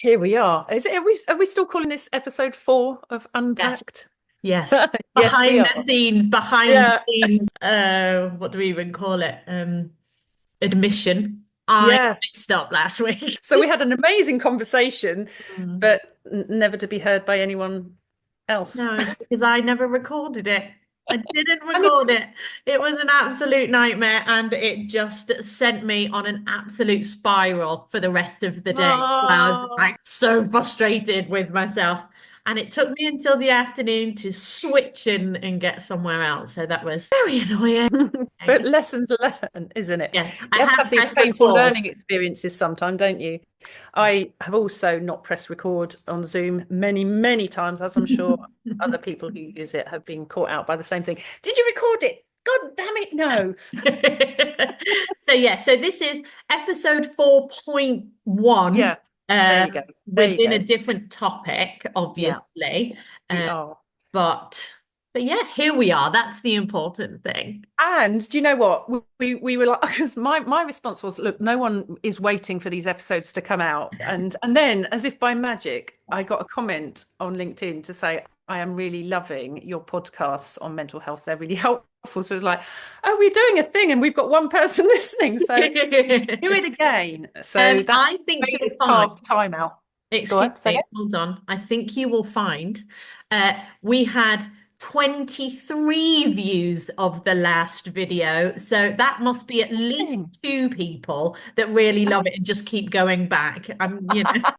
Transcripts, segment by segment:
Here we are. Are we still calling this episode 4 of Yes, Unpacked? yes. Yes, we Behind are. the scenes, behind the Yeah. scenes. What do we even call it? Admission. I Yeah. messed up last week. So we had an amazing conversation, Mm. but never to be heard by anyone else. No, because I never recorded it. I didn't And record it. It was an absolute nightmare, and it just sent me on an absolute spiral for the rest of the day. So I was just oh, like so frustrated with myself. And it took me until the afternoon to switch and get somewhere else. So that was very annoying. but lessons learned, isn't it? Yes, I You have to have have these pressed painful record. learning experiences sometime, don't you? I have also not pressed record on Zoom many, many times, as I'm sure other people who use it have been caught out by the same thing. Did you record it? God damn it, no. So yeah, so this is episode 4.1, Yeah, there you go. There you within a go. different topic, Yeah, obviously. we Uh, are. but but yeah, here we are. That's the important thing. And do you know what? We were like, because my response was, look, no one is waiting for these episodes to come out. And then, as if by magic, I got a comment on LinkedIn to say, I am really loving your podcasts on mental health. They're really helpful. So it's like, oh, we're doing a thing and we've got one person listening. So we should do it again. So that I think made you'll us find. carve time out. Go Excuse on, say me, again. hold on. I think you will find we had 23 views of the last video. So that must be at least Amazing. two people that really love it and just keep going back. I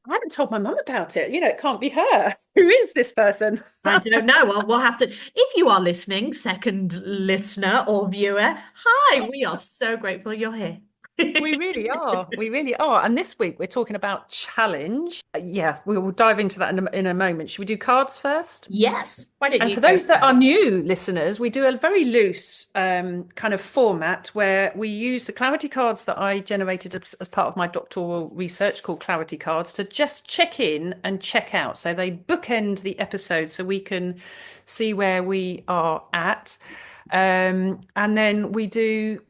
haven't told my mum about it. It can't be her. Who is this person? I don't know. Well, we'll have to. If you are listening, second listener or viewer, hi, we are so grateful you're here. We really are. We really are. And this week we're talking about challenge. Yeah, we will dive into that in a moment. Should we do cards first? Yes. Why don't And you for go those that first? are new listeners, we do a very loose kind of format where we use the clarity cards that I generated as part of my doctoral research called clarity cards to just check in and check out. So they bookend the episode so we can see where we are at. And then we do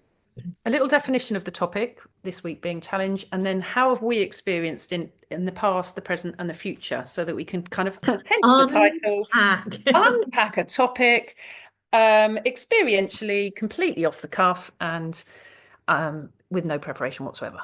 a little definition of the topic, this week being challenge, and then how have we experienced in the past, the present, and the future, so that we can kind of, hence the title, Unpack. unpack a topic experientially, completely off the cuff, and with no preparation whatsoever.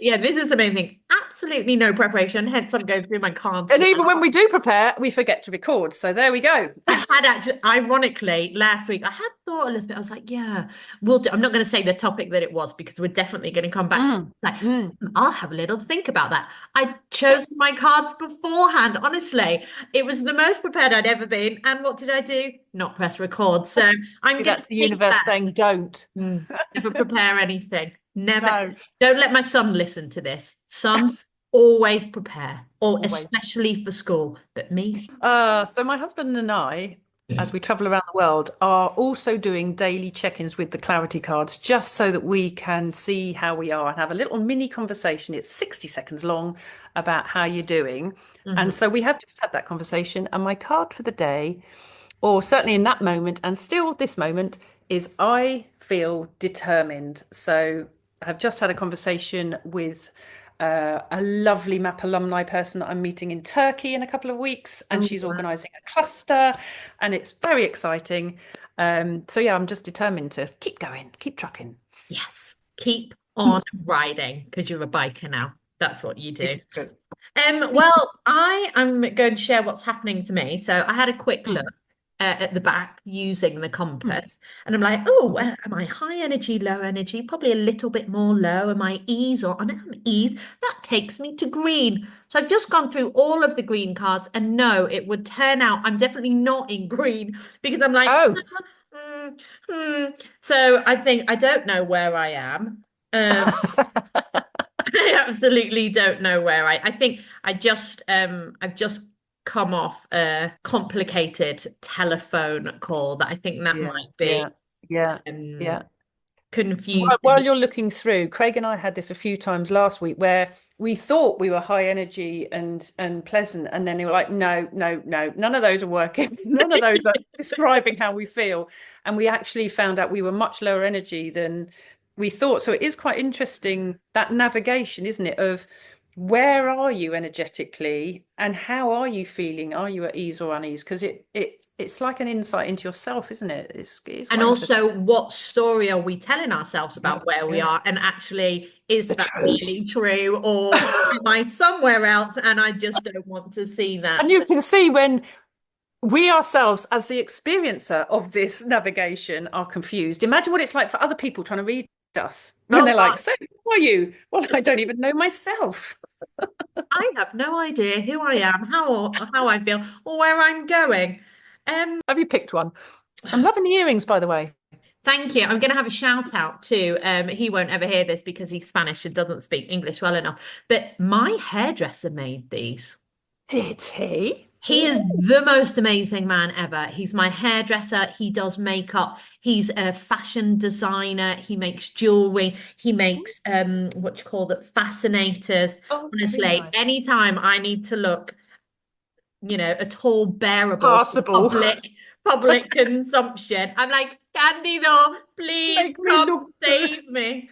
Yeah, this is the main thing. Absolutely no preparation. Hence, I'm going through my cards And now. even when we do prepare, we forget to record. So there we go. I had actually, ironically, last week, I had thought a little bit. I was like, yeah, we'll do. I'm not going to say the topic that it was because we're definitely going to come back. Mm, Like, mm. I'll have a little think about that. I chose my cards beforehand. Honestly, it was the most prepared I'd ever been. And what did I do? Not press record. So I'm going to That's the take universe that. saying don't. Never prepare anything. Never. No, Don't let my son listen to this. Son, always prepare, or always. especially for school. But me, So my husband and I, as we travel around the world, are also doing daily check-ins with the clarity cards, just so that we can see how we are and have a little mini conversation. It's 60 seconds long about how you're doing. And Mhm. so we have just had that conversation. And my card for the day, or certainly in that moment, and still this moment, is I feel determined. So I've just had a conversation with a lovely MAP alumni person that I'm meeting in Turkey in a couple of weeks, and Oh, she's wow. organising a cluster, and it's very exciting. So yeah, I'm just determined to keep going, keep trucking. Yes. Keep on riding because you're a biker now. That's what you do. This is good. Well, I am going to share what's happening to me. So I had a quick look Mm, at the back using the mm, compass, and I'm like, oh, mhm. am I high energy, low energy? Probably a little bit more low. Am I ease or on I'm ease? That takes me to green. So I've just gone through all of the green cards, and no, it would turn out I'm definitely not in green because I'm like, Oh, hmm, hmm. So I think I don't know where I am. Um, I absolutely don't know where I think I've just come off a complicated telephone call that I think that yeah, might yeah, be yeah, um yeah. While confusing. you're looking through, Craig and I had this a few times last week where we thought we were high energy and pleasant, and then they were like, no, no, no, none of those are working. None of those are describing how we feel. And we actually found out we were much lower energy than we thought. So it is quite interesting that navigation, isn't it? Of where are you energetically and how are you feeling? Are you at ease or unease? Because it's like an insight into yourself, isn't it? It's And quite interesting. also, what story are we telling ourselves Yeah, about where we yeah. are? And actually, is The that truth. really true? Or am I somewhere else and I just don't want to see that? And you can see when we ourselves, as the experiencer of this navigation, are confused. Imagine what it's like for other people trying to read us when Oh they're like, God, "So, who are you?" Well, I don't even know myself. I have no idea who I am, how I feel, or where I'm going. Um, Have you picked one? I'm loving the earrings, by the way. Thank you. I'm going to have a shout out to he won't ever hear this because he's Spanish and doesn't speak English well enough. But my hairdresser made these. Did he? He is the most amazing man ever. He's my hairdresser. He does makeup. He's a fashion designer. He makes jewelry. He makes what you call that fascinators. Oh, very Honestly, nice. anytime I need to look, at all bearable for Passable. public consumption, I'm like, Candido, please Make me come look good. save me.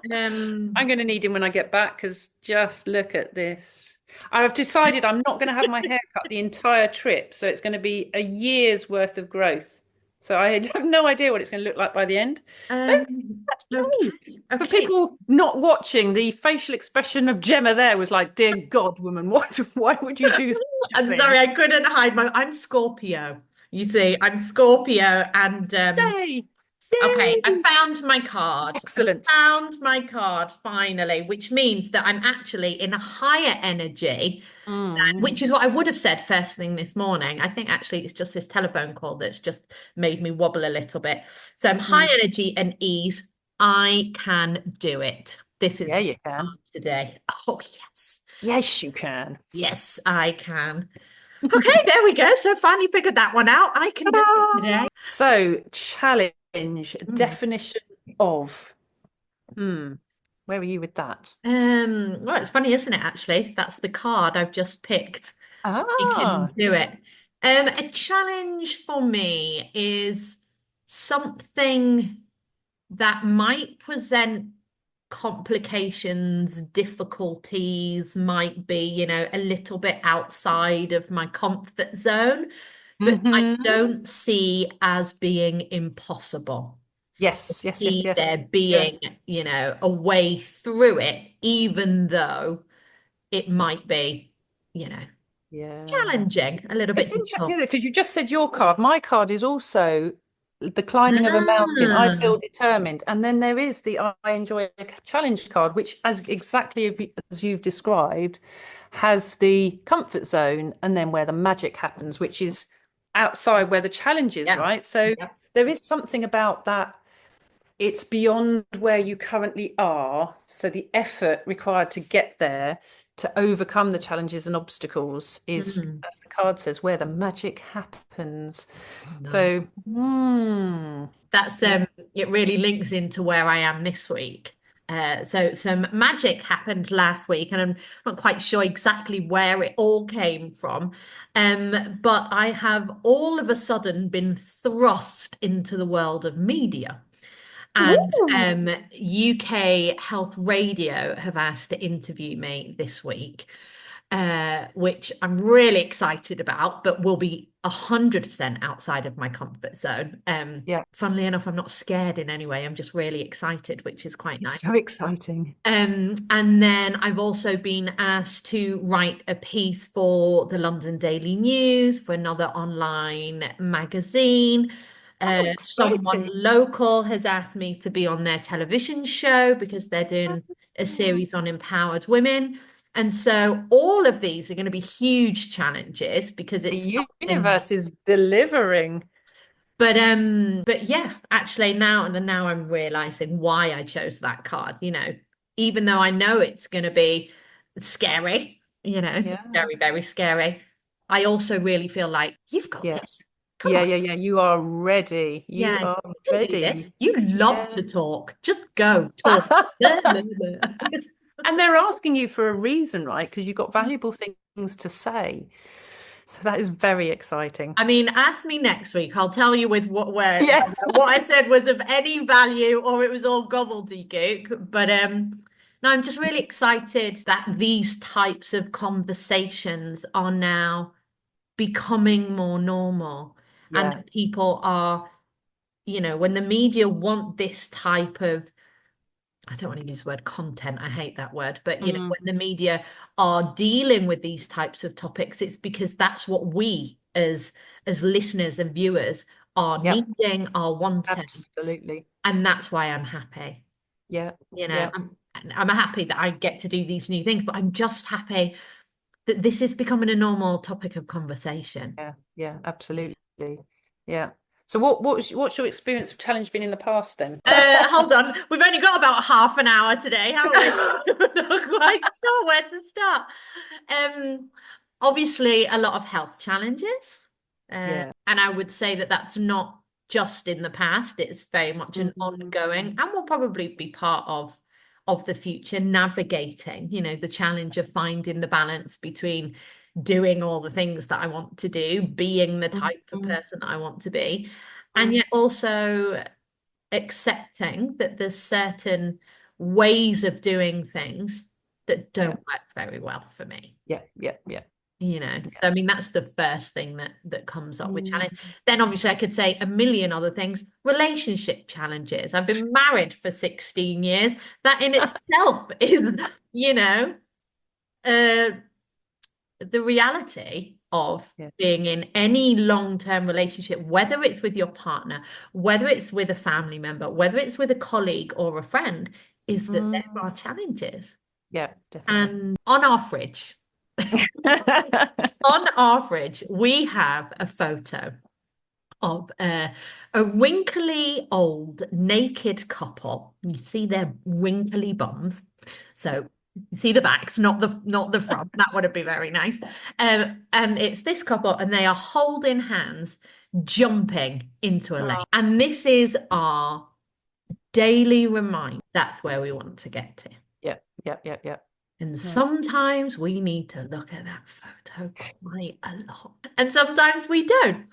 I'm Um, going to need him when I get back because just look at this. I've decided I'm not going to have my hair cut the entire trip, so it's going to be a year's worth of growth. So I have no idea what it's going to look like by the end. Don't okay, know. For okay. people not watching, the facial expression of Gemma there was like, "Dear God, woman, what? Why would you do such a I'm sorry, thing?" I couldn't hide I'm Scorpio. You see, I'm Scorpio and Yay! okay, I Yay! found my card. I Excellent. found my card finally, which means that I'm actually in a higher energy, Mm, which is what I would have said first thing this morning. I think actually it's just this telephone call that's just made me wobble a little bit. So I'm high mm. energy and ease. I can do it. This is Yeah, my you can. card today. Oh, yes. Yes, you can. Yes, I can. Okay, there we go. So finally figured that one out. I can do it Ta-da! today. So, challenge, Mm. definition of. Hmm. Where are you with that? Well, it's funny, isn't it, actually? That's the card I've just picked. You can Ah, do it. A challenge for me is something that might present complications, difficulties, might be, a little bit outside of my comfort zone, but I hmm. don't see as being impossible. Yes, yes, yes, See yes. there Yeah. being, a way through it, even though it might be, you know, Yeah. challenging, a little It's bit interesting difficult. because you just said your card. My card is also the climbing of a mountain. I Ah, feel determined. And then there is the I enjoy a challenge card, which, as exactly as you've described, has the comfort zone and then where the magic happens, which is outside where the challenge is, yeah. right? So Yeah. there is something about that. It's beyond where you currently are. So the effort required to get there, to overcome the challenges and obstacles is, Mm, as the card says, where the magic happens. nice. So, That's yeah. it really links into where I am this week. So some magic happened last week, and I'm not quite sure exactly where it all came from. But I have all of a sudden been thrust into the world of media. And Ooh. UK Health Radio have asked to interview me this week, which I'm really excited about, but will be 100% outside of my comfort zone. Yeah, Funnily enough, I'm not scared in any way. I'm just really excited, which is quite it's nice. so exciting. And then I've also been asked to write a piece for the London Daily News, for another online magazine. Oh, Someone exciting. local has asked me to be on their television show because they're doing a series on empowered women. And so all of these are going to be huge challenges because it's The something. universe is delivering. But yeah, actually now I'm realizing why I chose that card, even though I know it's gonna be scary, Yeah, very, very scary. I also really feel like you've got yeah, this. Come yeah, on. yeah, yeah. You are ready. You Yeah, are you can do ready. this. You love Yeah. to talk. Just go talk. Blah, blah, blah. And they're asking you for a reason, right? Because you've got valuable things to say. So that is very exciting. I mean, ask me next week. I'll tell you with Yeah. what I said was of any value or it was all gobbledygook. But No, I'm just really excited that these types of conversations are now becoming more normal and Yeah. that people are, when the media want this type of, I don't want to use the word content, I hate that word, but Mm, when the media are dealing with these types of topics, it's because that's what we as listeners and viewers are yeah, needing, are wanting, absolutely. and that's why I'm happy. Yeah, You know, yeah, I'm happy that I get to do these new things, but I'm just happy that this is becoming a normal topic of conversation. yeah, yeah, absolutely. Yeah. So what's your experience of challenge been in the past then? Hold on, we've only got about half an hour today, haven't we? We're not quite sure where to start. Um, Obviously, a lot of health challenges, Yeah. and I would say that that's not just in the past; it's very much an Mm, ongoing, and will probably be part of the future. Navigating, the challenge of finding the balance between doing all the things that I want to do, being the mm, type of mm, person that I want to be, and mm. yet also accepting that there's certain ways of doing things that Yeah, don't work very well for me. yeah, yeah, yeah, So I mean that's the first thing that comes up with yeah. challenge. Then obviously I could say a million other things. Relationship challenges. I've been married for 16 years. That in itself is, you know, uh the reality of Yeah. being in any long-term relationship, whether it's with your partner, whether it's with a family member, whether it's with a colleague or a friend, is that there Mm, are challenges. yeah, definitely. And on our fridge, on our fridge, we have a photo of a wrinkly old naked couple. You see their wrinkly bums. So you see the backs, not the front. That would be very nice. And it's this couple, and they are holding hands, jumping into a lake. Oh, And this is our daily reminder. That's where we want to get to. yeah, yeah, yeah, yeah. And No, it's, sometimes we need to look at that photo quite a lot. And sometimes we don't.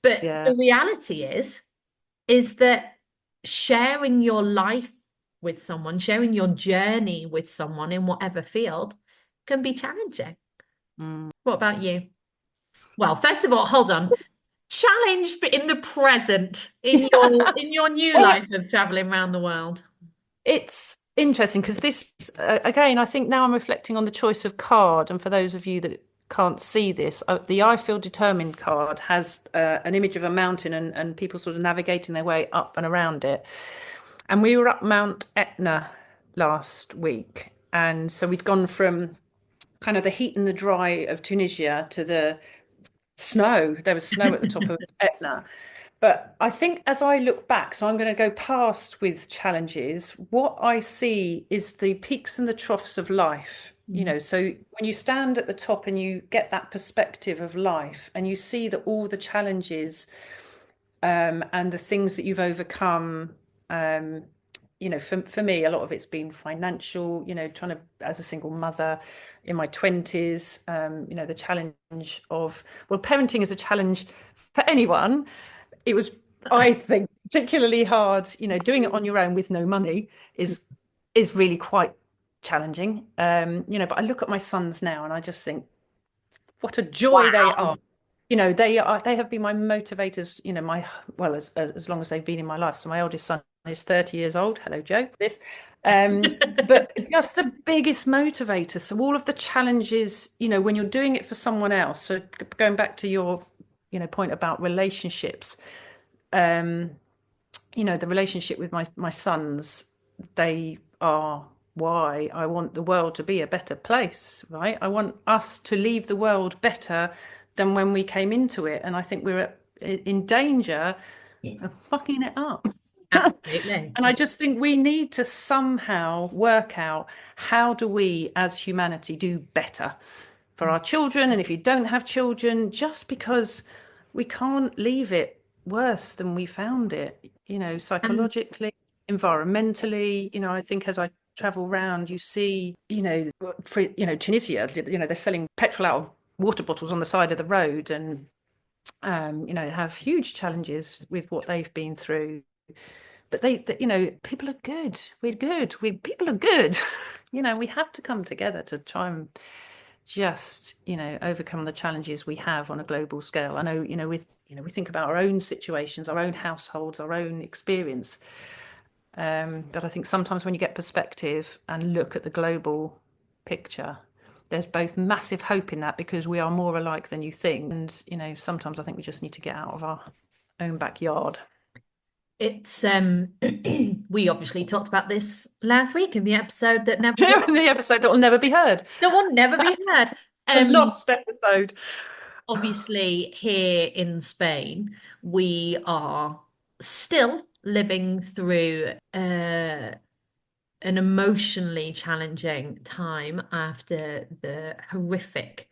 But yeah. the reality is that sharing your life with someone, sharing your journey with someone in whatever field can be challenging. Mm. What about you? Well, first of all, hold on. Challenge for in the present in your new Well, life of traveling around the world. it's interesting because this, again, I think now I'm reflecting on the choice of card. And for those of you that can't see this, the I Feel Determined card has an image of a mountain and people sort of navigating their way up and around it. And we were up Mount Etna last week. And so we'd gone from kind of the heat and the dry of Tunisia to the snow. There was snow at the top of Etna. But I think as I look back, so I'm going to go past with challenges, what I see is the peaks and the troughs of life. So when you stand at the top and you get that perspective of life and you see that all the challenges and the things that you've overcome, um, for me, a lot of it's been financial, trying to, as a single mother in my 20s, the challenge of, well, parenting is a challenge for anyone. It was, I think, particularly hard, doing it on your own with no money is really quite challenging. But I look at my sons now and I just think, what a joy they are. Wow. They have been my motivators, well, as long as they've been in my life. So my oldest son is 30 years old. Hello, Joe. But just the biggest motivator. So all of the challenges, when you're doing it for someone else. So going back to your, point about relationships, um, the relationship with my sons, they are why I want the world to be a better place, right? I want us to leave the world better than when we came into it. And I think we're in danger of fucking it up. Absolutely. And I just think we need to somehow work out how do we as humanity do better for our children. And if you don't have children, just because we can't leave it worse than we found it, And psychologically, environmentally, I think as I travel around, you see, Tunisia, they're selling petrol out of water bottles on the side of the road and, have huge challenges with what they've been through. but people are good. We're good. People are good. We have to come together to try and just overcome the challenges we have on a global scale. I know, we think about our own situations, our own households, our own experience, but I think sometimes when you get perspective and look at the global picture, there's both massive hope in that because we are more alike than you think, and sometimes I think we just need to get out of our own backyard. It's we obviously talked about this last week in the episode that never will, In the episode that will never be heard, that will never be heard. the lost episode. Obviously, here in Spain, we are still living through an emotionally challenging time after the horrific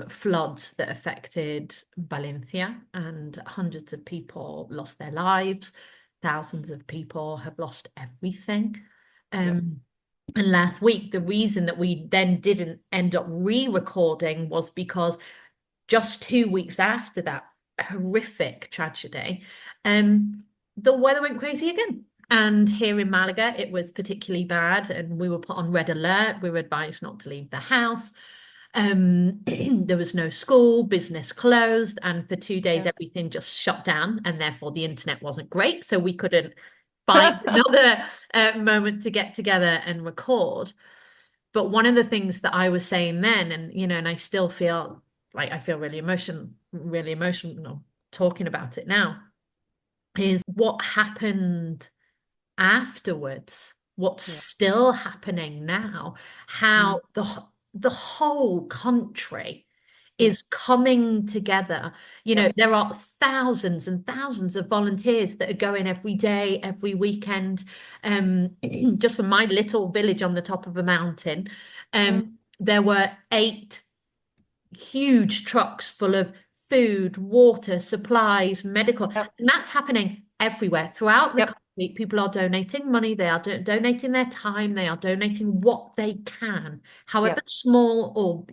floods that affected Valencia, and hundreds of people lost their lives. Thousands of people have lost everything. Yep. And last week, the reason that we then didn't end up re-recording was because just 2 weeks after that horrific tragedy, the weather went crazy again. And here in Malaga, it was particularly bad, and we were put on red alert. We were advised not to leave the house. There was no school, business closed, and for 2 days, Yeah. everything just shut down, and therefore the internet wasn't great. So we couldn't find another moment to get together and record. But one of the things that I was saying then, and I still feel like I feel really emotional talking about it now, is what happened afterwards, what's Yeah. still happening now, Mm. how the whole country Yeah. is coming together. Yep. There are thousands and thousands of volunteers that are going every day, every weekend. Just from my little village on the top of a mountain, Mm. there were 8 huge trucks full of food, water, supplies, medical, Yep. and that's happening everywhere throughout the Yep. country. People are donating money, they are donating their time, they are donating what they can, however Yep. small or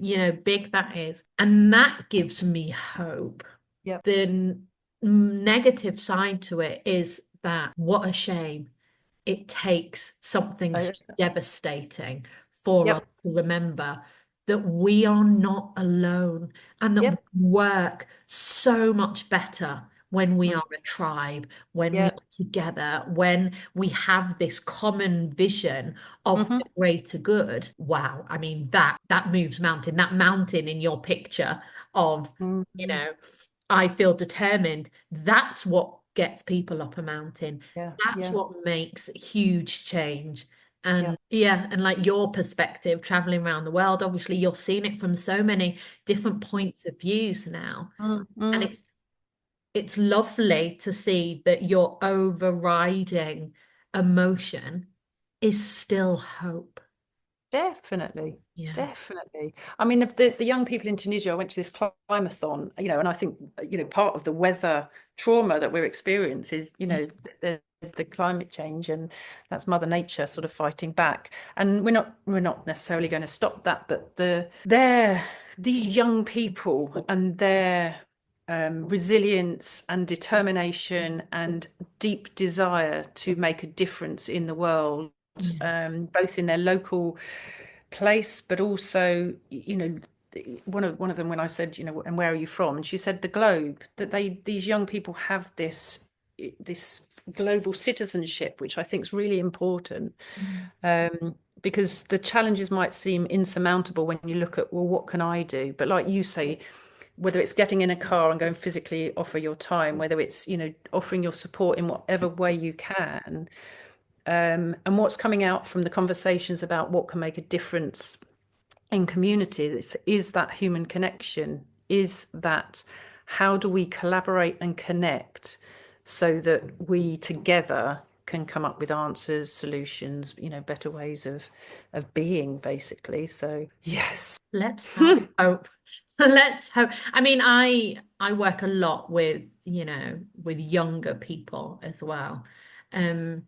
big that is, and that gives me hope. Yep. The negative side to it is that what a shame it takes something so Uh, devastating for us Yep. to remember that we are not alone, and that we Yep. work so much better when we Mm. are a tribe, when we Yep. are together, when we have this common vision of the Hmm. greater good. Wow, I mean that moves mountain. That mountain in your picture of, you Hmm. know, I feel determined. That's what gets people up a mountain. Yeah. That's Yeah. what makes huge change. And Yep. yeah, and like your perspective traveling around the world, obviously you're seeing it from so many different Mm. points of views now. Mm. And Mm. it's lovely to see that your overriding emotion is still hope. Definitely. Yeah. Definitely. I mean, the young people in Tunisia, I went to this climathon, and I think, part of the weather trauma that we're experiencing is, the climate change, and that's Mother Nature sort of fighting back. And we're not necessarily going to stop that, but these young people and their resilience and determination and deep desire to make a difference in the world, Yeah. both in their local place, but also, one of them, when I said, and where are you from? And she said the globe, that these young people have this global citizenship, which I think is really important, Mm. because the challenges might seem insurmountable when you look at, well, what can I do? But like you say, whether it's getting in a car and going physically offer your time, whether it's, offering your support in whatever way you can, and what's coming out from the conversations about what can make a difference in communities is that human connection, is that how do we collaborate and connect so that we together can come up with answers, solutions, better ways of being, basically. So yes. Let's have hope. Let's hope. I mean, I work a lot with, with younger people as well. And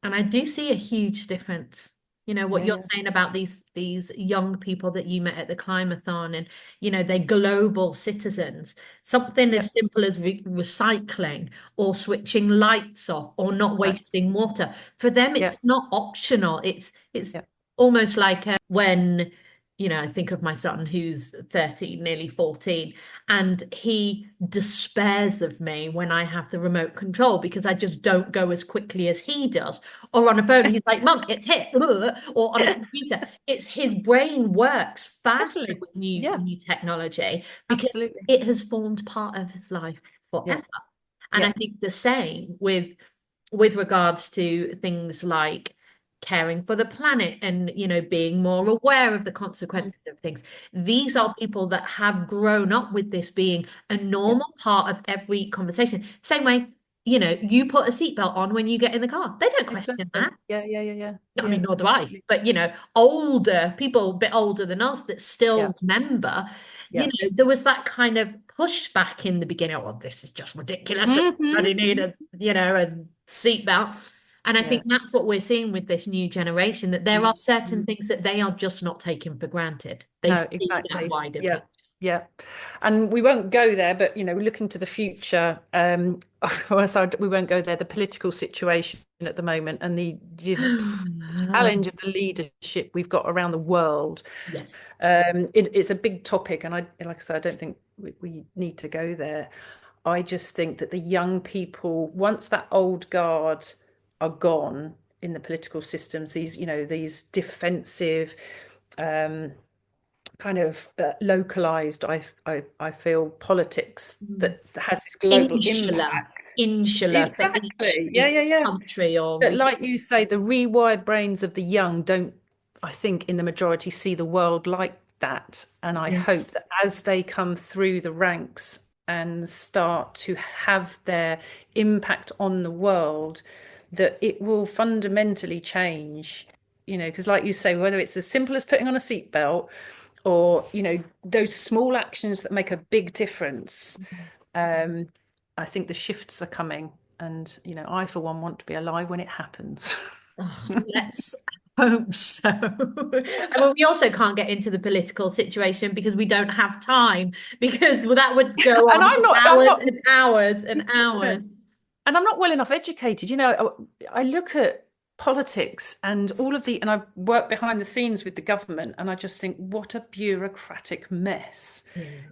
I do see a huge difference. You know, what Yeah, you're yeah, saying about these young people that you met at the climathon, and they're global citizens. Something yeah, as simple as recycling or switching lights off or not exactly. wasting water. For them, Yeah, it's not optional. It's yeah. almost like when I think of my son who's 13, nearly 14, and he despairs of me when I have the remote control because I just don't go as quickly as he does. Or on a phone, he's like, Mum, it's here. Or on a computer, it's his brain works faster Totally. with new Yeah, new technology because absolutely. it has formed part of his life Yeah, forever. And I yeah. think the same with regards to things like caring for the planet and being more aware of the Mm, consequences of things. These mm, are people that have grown up with this being a yeah, normal part of every conversation. Same way, you put a seatbelt on when you get in the car. They don't question exactly. that. Yeah, yeah, yeah, yeah, I yeah, mean, nor do I. absolutely. But older people, a bit older than us, that Yeah, still remember, yeah. there was that kind of pushback in the beginning. Oh, this is just ridiculous. Everybody need Hmm. a seatbelt. And I Yeah. think that's what we're seeing with this new generation, that there are certain Mhm. things that they are just not taking for granted. They No, see that exactly. wider Yeah. picture. Yeah. And we won't go there, but looking to the future, well, so we won't go there. The political situation at the moment and the challenge of the leadership we've got around the world. Yes. It's a big topic, and like I said, I don't think we need to go there. I just think that the young people, once that old guard are gone in the political systems, these defensive, kind of localized, I feel politics Mm. that has this global Insular, impact. insular for each Exactly. Yeah, each yeah, yeah. country or But region. like you say, the rewired brains of the young don't, I think, in the majority see the world like that. And I Yeah. hope that as they come through the ranks and start to have their impact on the world, that it will fundamentally change. Because like you say, whether it's as simple as putting on a seatbelt or, those small actions that make a big difference, um, I think the shifts are coming. And, I, for one, want to be alive when it happens. Oh, let's hope so. I mean, we also can't get into the political situation because we don't have time, because that would go And on I'm for not, I'm hours not, and hours and yeah. hours. And I'm not well enough educated. I look at politics and all of the, and I work behind the scenes with the government, and I just think, what a bureaucratic mess.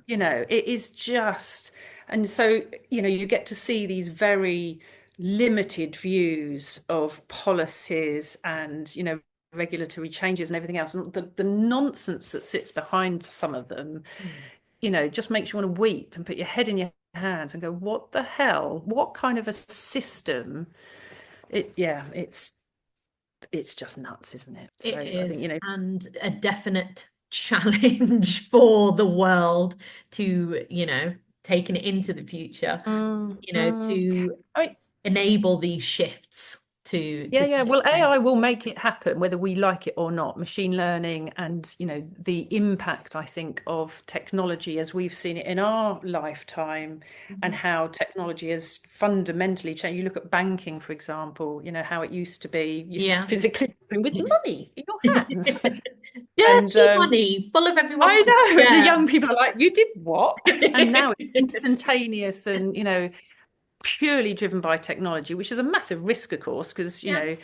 Yeah. It is just, and so, you get to see these very limited views of policies and, regulatory changes and everything else. And the nonsense that sits behind some of them, Mm. just makes you want to weep and put your head in your hands and go, what the hell? What kind of a system? Yeah, it's just nuts, isn't it? It So I think, is, and a definite challenge for the world to, taking it into the future, mm, mm. to I mean, enable these shifts to yeah, yeah. take Well, place. AI will make it happen, whether we like it or not. Machine learning and, the impact, I think, of technology as we've seen it in our lifetime and Mhm. how technology has fundamentally changed. You look at banking, for example, how it used to be you Yeah. physically with money in your hands. And Dirty money, full of I everyone's know the yeah. young people are like, you did what? And now it's instantaneous and, purely driven by technology, which is a massive risk, of course, because, Yeah.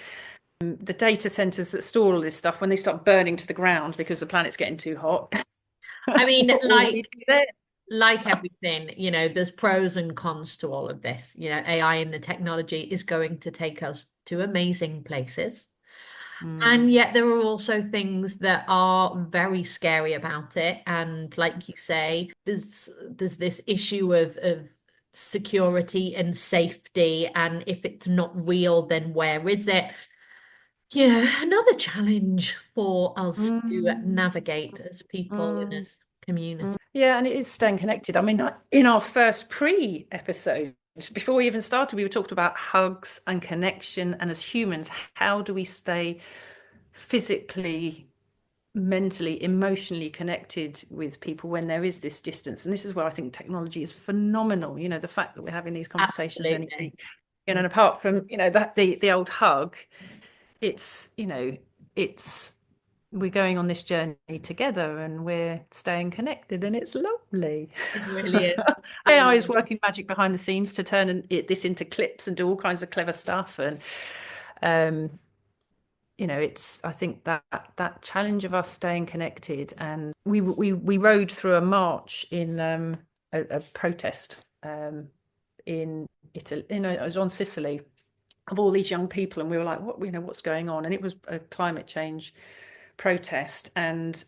the data centers that store all this stuff, when they start burning to the ground because the planet's getting too hot, I mean, what will we do then? like everything, there's pros and cons to all of this. AI and the technology is going to take us to amazing places. And Mm, yet there are also things that are very scary about it. And like you say, there's this issue of security and safety. And if it's not real, then where is it? Another challenge for us to mm, navigate as people and mm, as community. mm. Yeah, and it is staying connected. I mean, in our first pre-episode, before we even started, we were talked about hugs and connection, and as humans, how do we stay physically, mentally, emotionally connected with people when there is this distance? And this is where I think technology is phenomenal. The fact that we're having these conversations any Absolutely. week, and apart from, that the old hug, it's, it's we're going on this journey together and we're staying connected and it's lovely. It really is. AI is working magic behind the scenes to turn this into clips and do all kinds of clever stuff. And um, it's I think that challenge of us staying connected. And we rode through a march in a protest in Italy. I was on Sicily of all these young people, and we were like, what's going on? And it was a climate change protest, and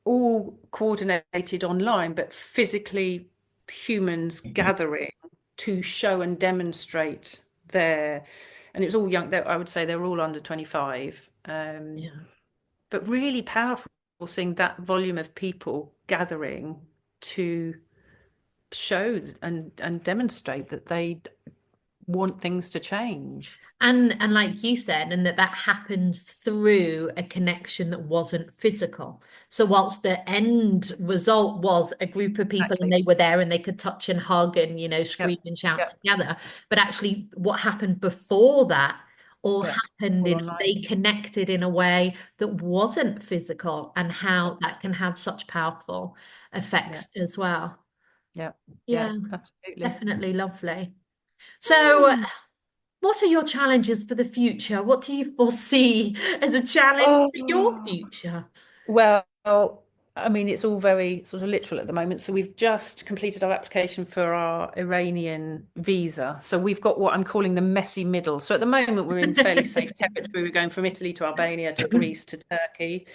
all coordinated online, but physically humans gathering to show and demonstrate their, and it was all young. I would say they were all under 25, Yeah. but really powerful seeing that volume of people gathering to show and demonstrate that they want things to change. And like you said, and that happens through a connection that wasn't physical. So whilst the end result was a group of people and Exactly. they were there and they could touch and hug and, Yep. scream and shout Yep. together, but actually what happened before that all Yeah. happened All in online. they connected in a way that wasn't physical, and how that can have such powerful Yeah. effects as well. Yeah. Yeah. Yeah, Absolutely. definitely lovely. So what are your challenges for the future? What do you foresee as a challenge for your Oh, future? well, I mean, it's all very sort of literal at the moment. So we've just completed our application for our Iranian visa. So we've got what I'm calling the messy middle. So at the moment, we're in fairly safe territory. We're going from Italy to Albania to Greece to Turkey.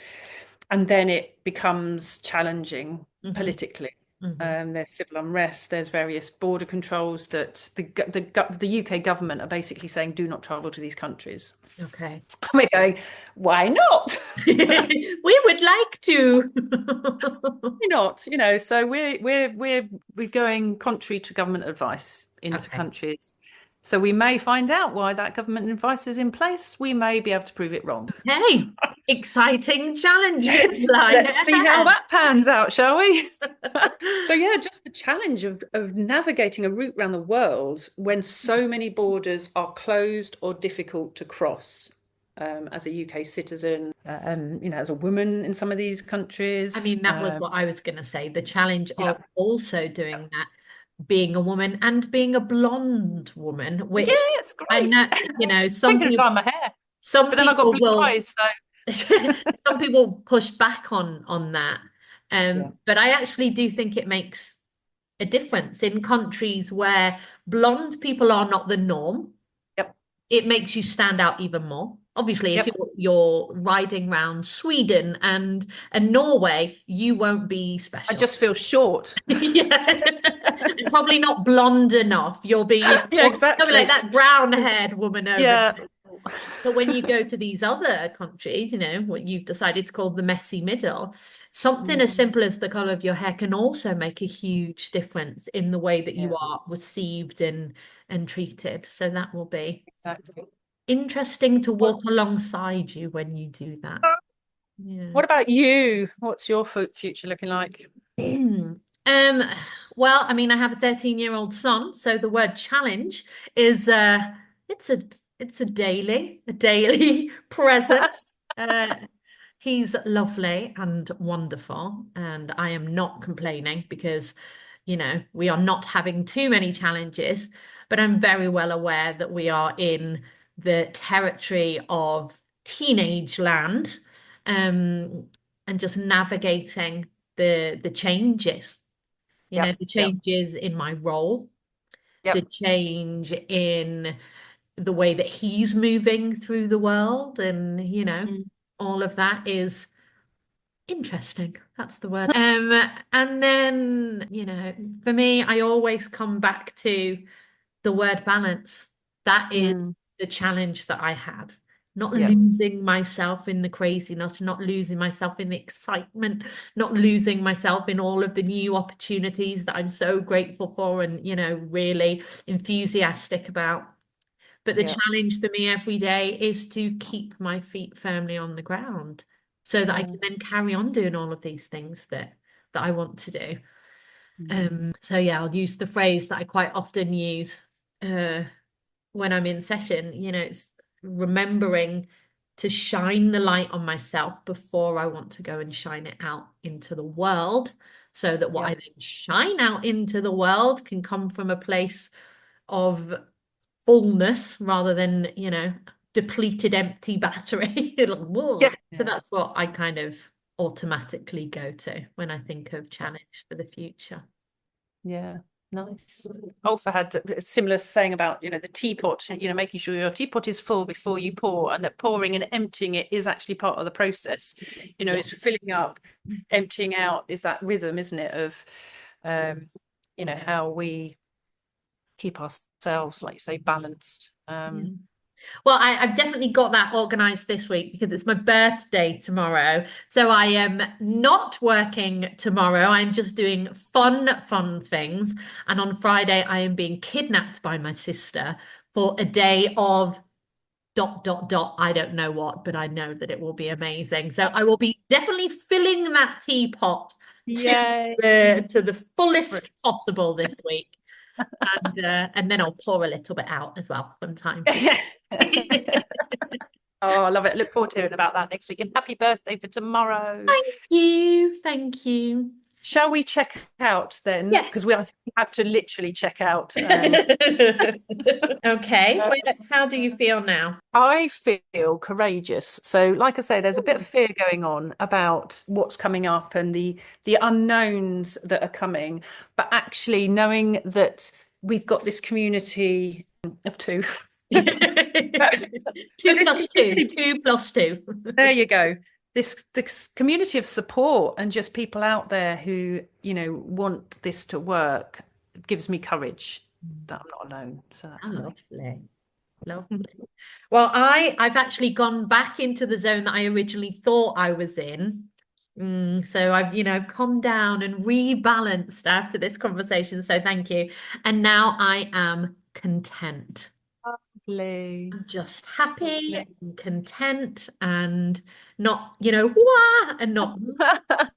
And then it becomes challenging Mhm, politically. mhm. There's civil unrest. There's various border controls that the UK government are basically saying, do not travel to these countries. Okay. And we're going, why not? We would like to. Why not? So we're going contrary to government advice into Okay. countries. So we may find out why that government advice is in place. We may be able to prove it wrong. Hey, exciting challenges Let's lie let's see how ahead. that pans out, shall we? So yeah, just the challenge of navigating a route around the world when so many borders are closed or difficult to cross. As a UK citizen, as a woman in some of these I countries. mean, that was what I was going to say. The challenge Yeah, of also doing that, being a woman and being a blonde woman, yeah, which it's I great. know, Thinking of dyeing my hair, some but then I got people blue will eyes, so some people push back on that. yeah, But I actually do think it makes a difference in countries where blonde people are not the norm. yep, It makes you stand out even more. Obviously, if yep. you're riding around Sweden and Norway, you won't be I special. just feel short. Yeah. Probably not blonde enough. Yeah, You'll be like exactly. that brown-haired woman over Yeah. there. But when you go to these other countries, what you've decided to call the messy middle, something as Mm, simple as the color of your hair can also make a huge difference in the way that you yeah, are received and treated. So that will be exactly. interesting to What walk alongside you when you do that. Yeah. what about you? What's your future looking like? Um, well, I mean, I have a 13-year-old son, so the word challenge is it's a it's a daily presence. Uh he's lovely and wonderful, and I am not complaining because, we are not having too many challenges, but I'm very well aware that we are in the territory of teenage land, um, and just navigating the changes, Yep, the yep, changes in my role, the yep. change in the way that he's moving through the world, and Mm, all of that is interesting. That's the word. And then, for me, I always come back to the word balance. That is mm, the challenge that I have. Not yep, losing myself in the craziness, not losing myself in the excitement, not losing myself in all of the new opportunities that I'm so grateful for and, really enthusiastic about. But the yep. challenge for me every day is to keep my feet firmly on the ground so that I can Mm, then carry on doing all of these things that I want to do. mm, So yeah, I'll use the phrase that I quite often use when I'm in session, it's remembering to shine the light on myself before I want to go and shine it out into the world, so that what Yeah. I then shine out into the world can come from a place of fullness rather than, depleted, empty battery. Yeah. So that's what I kind of automatically go to when I think of Yeah. challenge for the future. Yeah. Nice. Ulfa had a similar saying about, the teapot, making sure your teapot is full before you pour, and that pouring and emptying it is actually part of the process. Yeah. It's filling up, emptying out is that rhythm, isn't it, of, how we keep ourselves, like you say, balanced. Yeah. Well, I've definitely got that organized this week because it's my birthday tomorrow. So I am not working tomorrow. I'm just doing fun things. And on Friday, I am being kidnapped by my sister for a day of dot, dot, dot. I don't know what, but I know that it will be amazing. So I will be definitely filling that teapot to Yay. the fullest possible this week. And then I'll pour a little bit out as well sometimes. Oh, I love it. Look forward to hearing about that next week. And happy birthday for tomorrow. Thank you. Shall we check out then? Because we Yes. have to literally check out. Okay. Well, how do you feel now? I feel courageous. So, like I say, there's a bit of fear going on about what's coming up and the unknowns that are coming. But actually, knowing that we've got this community of two. So Two this plus two, community, two plus two. there you go. This community of support and just people out there who, want this to work gives me courage that I'm not alone. So Oh, that's nice. lovely. Lovely. Well, I've actually gone back into the zone that I originally thought I was in. So I've calmed down and rebalanced after this conversation. So thank you. And now I am content. Lovely. I'm just happy Lovely. and content and not, wah, and not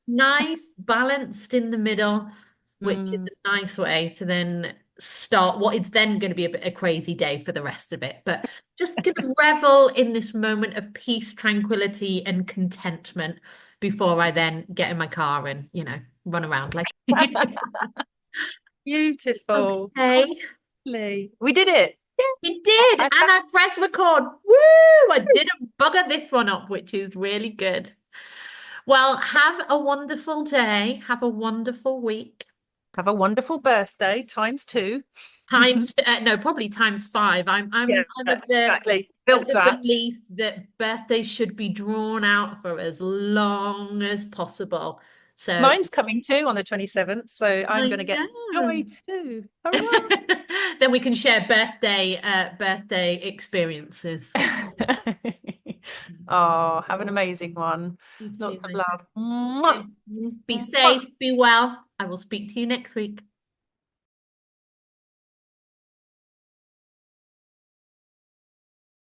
nice, balanced in the middle, which is Mm. a nice way to then start what is then going to be a bit a crazy day for the rest of it. But just going to revel in this moment of peace, tranquility, and contentment before I then get in my car and, run around like. Beautiful. Okay. Lovely. We did it. You did, and I, I pressed record. Woo! I didn't bugger this one up, which is really good. Well, have a wonderful day. Have a wonderful week. have a wonderful birthday times two. Times no, probably times five. I'm Yeah, I'm I'm of the exactly. of Built the that. belief that birthdays should be drawn out for as long as possible. So Mine's coming too on the 27th, so I'm I going to get know. joy too. Hurrah! Then we can share birthday experiences. Oh, have an amazing one. You too, Lots of my love. friend. Mwah. Be Mwah. safe, be well. I will speak to you next week.